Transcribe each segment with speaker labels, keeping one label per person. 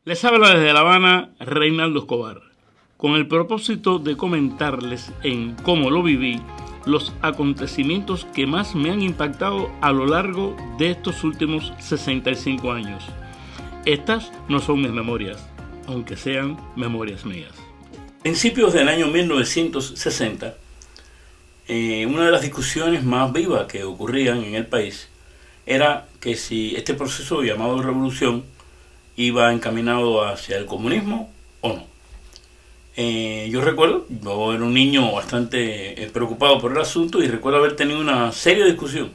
Speaker 1: Les habla desde La Habana Reinaldo Escobar, con el propósito de comentarles en cómo lo viví los acontecimientos que más me han impactado a lo largo de estos últimos 65 años. Estas no son mis memorias, aunque sean memorias mías. A principios del año 1960, una de las discusiones más vivas que ocurrían en el país era que si este proceso llamado revolución iba encaminado hacia el comunismo o no. Yo recuerdo, yo era un niño bastante preocupado por el asunto y recuerdo haber tenido una seria discusión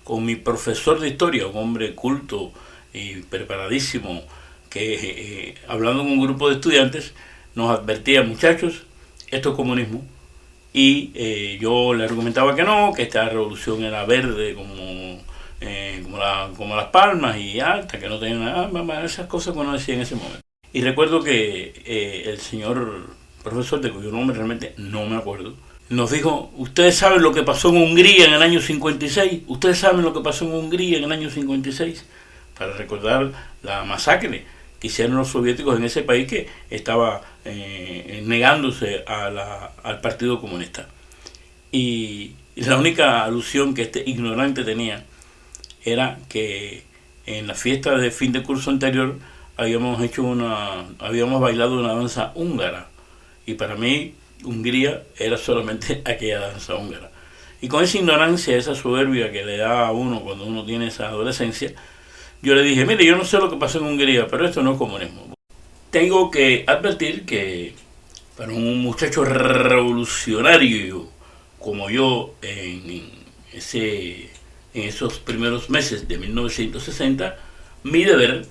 Speaker 1: con mi profesor de historia, un hombre culto y preparadísimo, que hablando con un grupo de estudiantes nos advertía: muchachos, esto es comunismo. Y yo le argumentaba que no, que esta revolución era verde como las palmas y alta, que no tenía nada, esas cosas que uno decía en ese momento. Y recuerdo que el señor profesor, de cuyo nombre realmente no me acuerdo, nos dijo: ustedes saben lo que pasó en Hungría en el año 56, ustedes saben lo que pasó en Hungría en el año 56, para recordar la masacre que hicieron los soviéticos en ese país que estaba negándose al Partido Comunista. Y la única alusión que este ignorante tenía era que en la fiesta de fin de curso anterior habíamos bailado una danza húngara, y para mí Hungría era solamente aquella danza húngara. Y con esa ignorancia, esa soberbia que le da a uno cuando uno tiene esa adolescencia, yo le dije: mire, yo no sé lo que pasó en Hungría, pero esto no es comunismo. Tengo que advertir que para un muchacho revolucionario como yo en esos primeros meses de 1960, mi deber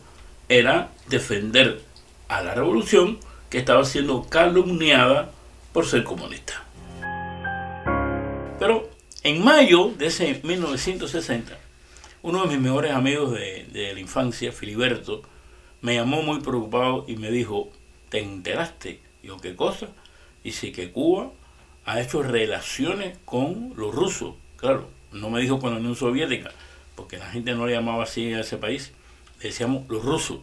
Speaker 1: era defender a la revolución que estaba siendo calumniada por ser comunista. Pero en mayo de ese 1960, uno de mis mejores amigos de la infancia, Filiberto, me llamó muy preocupado y me dijo: ¿te enteraste? Y yo: ¿qué cosa? Dice que Cuba ha hecho relaciones con los rusos. Claro, no me dijo con la Unión Soviética, porque la gente no le llamaba así a ese país, le decíamos los rusos.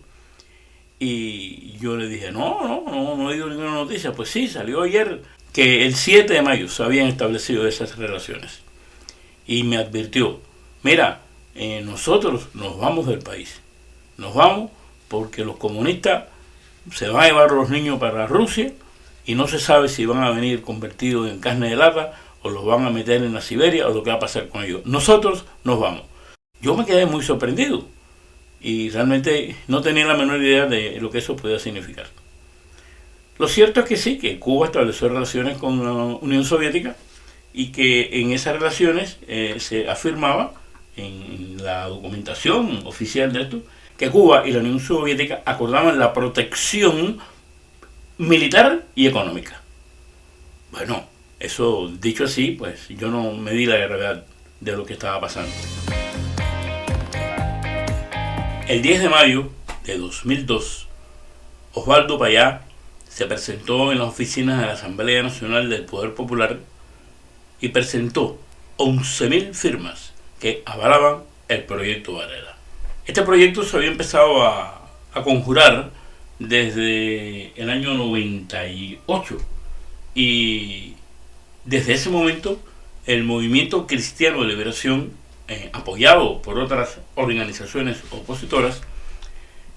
Speaker 1: Y yo le dije: no he oído ninguna noticia. Pues sí, salió ayer que el 7 de mayo se habían establecido esas relaciones. Y me advirtió: mira, nosotros nos vamos del país, nos vamos porque los comunistas se van a llevar a los niños para Rusia y no se sabe si van a venir convertidos en carne de lata o los van a meter en la Siberia o lo que va a pasar con ellos. Nosotros nos vamos. Yo me quedé muy sorprendido y realmente no tenía la menor idea de lo que eso podía significar. Lo cierto es que sí, que Cuba estableció relaciones con la Unión Soviética y que en esas relaciones se afirmaba en la documentación oficial de esto que Cuba y la Unión Soviética acordaban la protección militar y económica. Bueno, eso dicho así, pues yo no me di la gravedad de lo que estaba pasando. El 10 de mayo de 2002, Osvaldo Payá se presentó en las oficinas de la Asamblea Nacional del Poder Popular y presentó 11.000 firmas que avalaban el proyecto Varela. Este proyecto se había empezado a conjurar desde el año 98 y desde ese momento el Movimiento Cristiano de Liberación, apoyado por otras organizaciones opositoras,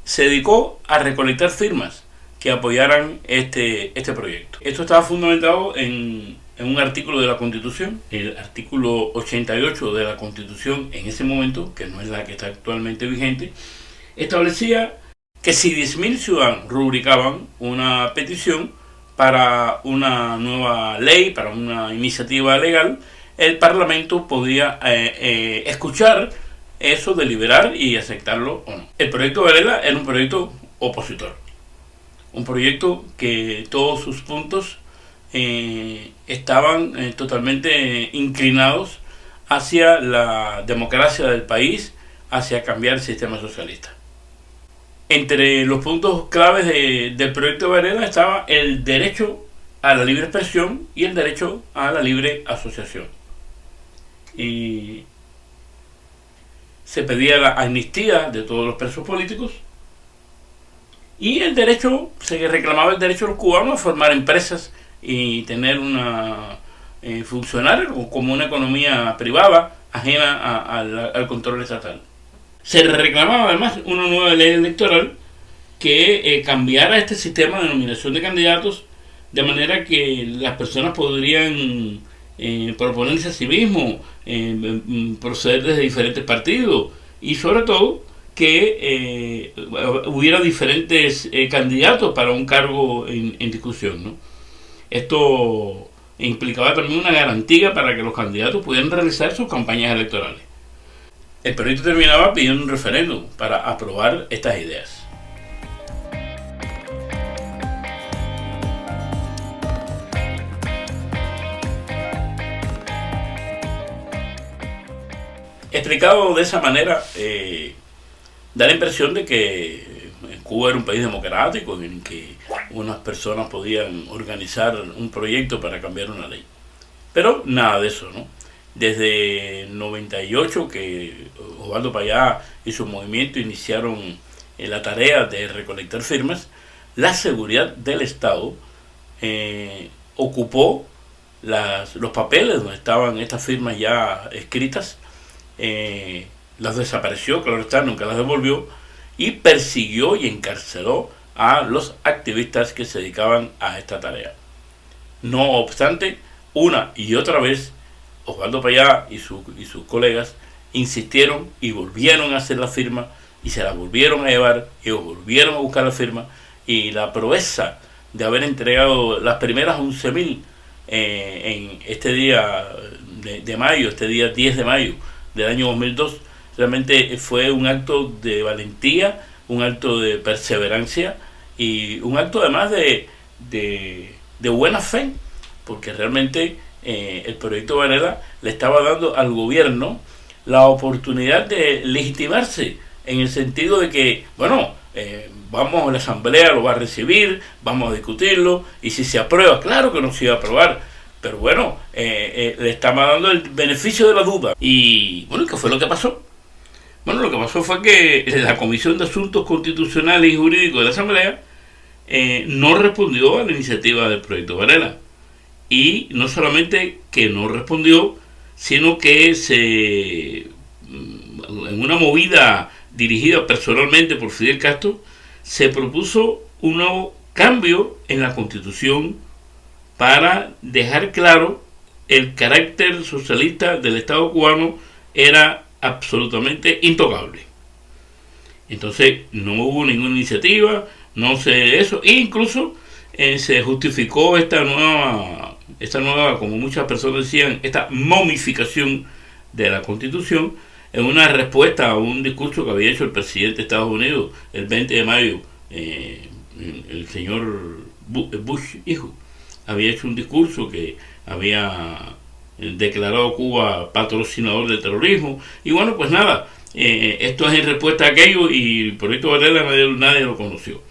Speaker 1: se dedicó a recolectar firmas que apoyaran este proyecto. Esto estaba fundamentado en un artículo de la Constitución, el artículo 88 de la Constitución en ese momento, que no es la que está actualmente vigente, establecía que si 10.000 ciudadanos rubricaban una petición para una nueva ley, para una iniciativa legal, el Parlamento podía escuchar eso, deliberar y aceptarlo o no. El proyecto Varela era un proyecto opositor, un proyecto que todos sus puntos estaban totalmente inclinados hacia la democracia del país, hacia cambiar el sistema socialista. Entre los puntos claves del proyecto Varela estaba el derecho a la libre expresión y el derecho a la libre asociación. Y se pedía la amnistía de todos los presos políticos Y el derecho, se reclamaba el derecho de los cubanos a formar empresas y tener funcionar como una economía privada ajena al control estatal. Se reclamaba además una nueva ley electoral que cambiara este sistema de nominación de candidatos de manera que las personas podrían proponerse a sí mismos, proceder desde diferentes partidos y sobre todo que hubiera diferentes candidatos para un cargo en discusión, ¿no? Esto implicaba también una garantía para que los candidatos pudieran realizar sus campañas electorales. El proyecto terminaba pidiendo un referéndum para aprobar estas ideas. Explicado de esa manera, da la impresión de que Cuba era un país democrático en que unas personas podían organizar un proyecto para cambiar una ley. Pero nada de eso, ¿no? Desde el 98 que Osvaldo Payá y su movimiento iniciaron la tarea de recolectar firmas, la seguridad del Estado ocupó los papeles donde estaban estas firmas ya escritas, las desapareció, claro está, nunca las devolvió, y persiguió y encarceló a los activistas que se dedicaban a esta tarea. No obstante, una y otra vez, Osvaldo Payá y sus colegas insistieron y volvieron a hacer la firma y se la volvieron a llevar y volvieron a buscar la firma, y la proeza de haber entregado las primeras 11.000 en este día de mayo, este día 10 de mayo del año 2002, realmente fue un acto de valentía, un acto de perseverancia y un acto además de buena fe, porque realmente el proyecto Varela le estaba dando al gobierno la oportunidad de legitimarse, en el sentido de que, bueno, vamos a la asamblea, lo va a recibir, vamos a discutirlo, y si se aprueba, claro que no se iba a aprobar, pero bueno, le estaba dando el beneficio de la duda. Y bueno, ¿qué fue lo que pasó? Bueno, lo que pasó fue que la Comisión de Asuntos Constitucionales y Jurídicos de la Asamblea no respondió a la iniciativa del proyecto Varela. Y no solamente que no respondió, sino que en una movida dirigida personalmente por Fidel Castro, se propuso un nuevo cambio en la Constitución para dejar claro el carácter socialista del Estado cubano era absolutamente intocable. Entonces no hubo ninguna iniciativa, no sé eso, e incluso se justificó esta nueva, como muchas personas decían, esta momificación de la Constitución en una respuesta a un discurso que había hecho el presidente de Estados Unidos el 20 de mayo, el señor Bush hijo. Había hecho un discurso que había declarado a Cuba patrocinador del terrorismo, y bueno, pues nada, esto es en respuesta a aquello, y el proyecto Varela nadie lo conoció.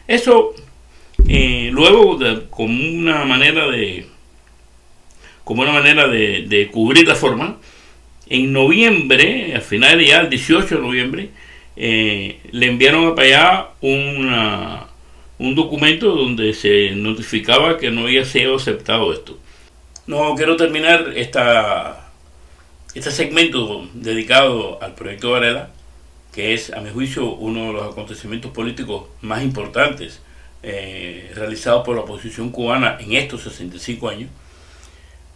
Speaker 1: Eso luego como una manera de cubrir la forma, en noviembre, al final ya el 18 de noviembre, le enviaron a Payá un documento donde se notificaba que no había sido aceptado esto. No quiero terminar este segmento dedicado al proyecto Varela, que es, a mi juicio, uno de los acontecimientos políticos más importantes realizados por la oposición cubana en estos 65 años.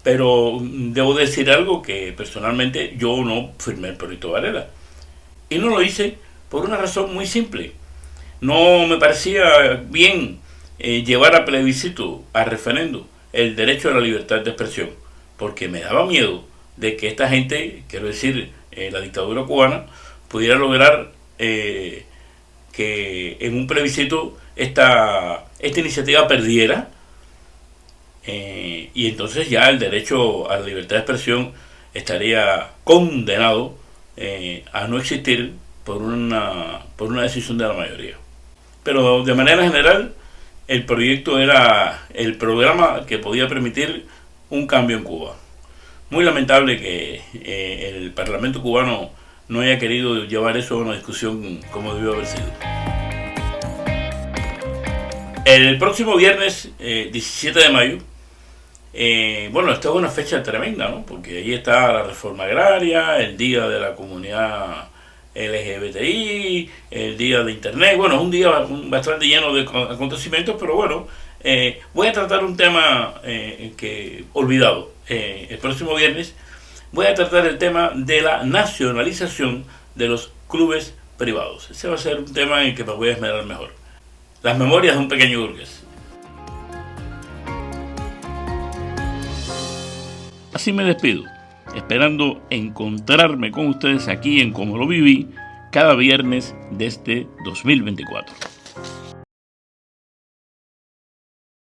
Speaker 1: Pero debo decir algo, que personalmente yo no firmé el proyecto Varela. Y no lo hice por una razón muy simple. No me parecía bien llevar a plebiscito, a referendo, el derecho a la libertad de expresión, porque me daba miedo de que esta gente, quiero decir, la dictadura cubana, pudiera lograr que en un plebiscito esta iniciativa perdiera, y entonces ya el derecho a la libertad de expresión estaría condenado a no existir por una decisión de la mayoría. Pero de manera general, el proyecto era el programa que podía permitir un cambio en Cuba. Muy lamentable que el Parlamento cubano no haya querido llevar eso a una discusión como debió haber sido. El próximo viernes 17 de mayo, bueno, esta es una fecha tremenda, ¿no? Porque ahí está la reforma agraria, el día de la comunidad LGBTI, el día de Internet. Bueno, es un día bastante lleno de acontecimientos, pero bueno, voy a tratar un tema que olvidado. El próximo viernes voy a tratar el tema de la nacionalización de los clubes privados. Ese va a ser un tema en el que me voy a esmerar mejor. Las memorias de un pequeño burgués. Así me despido, esperando encontrarme con ustedes aquí en Como lo viví cada viernes de este 2024.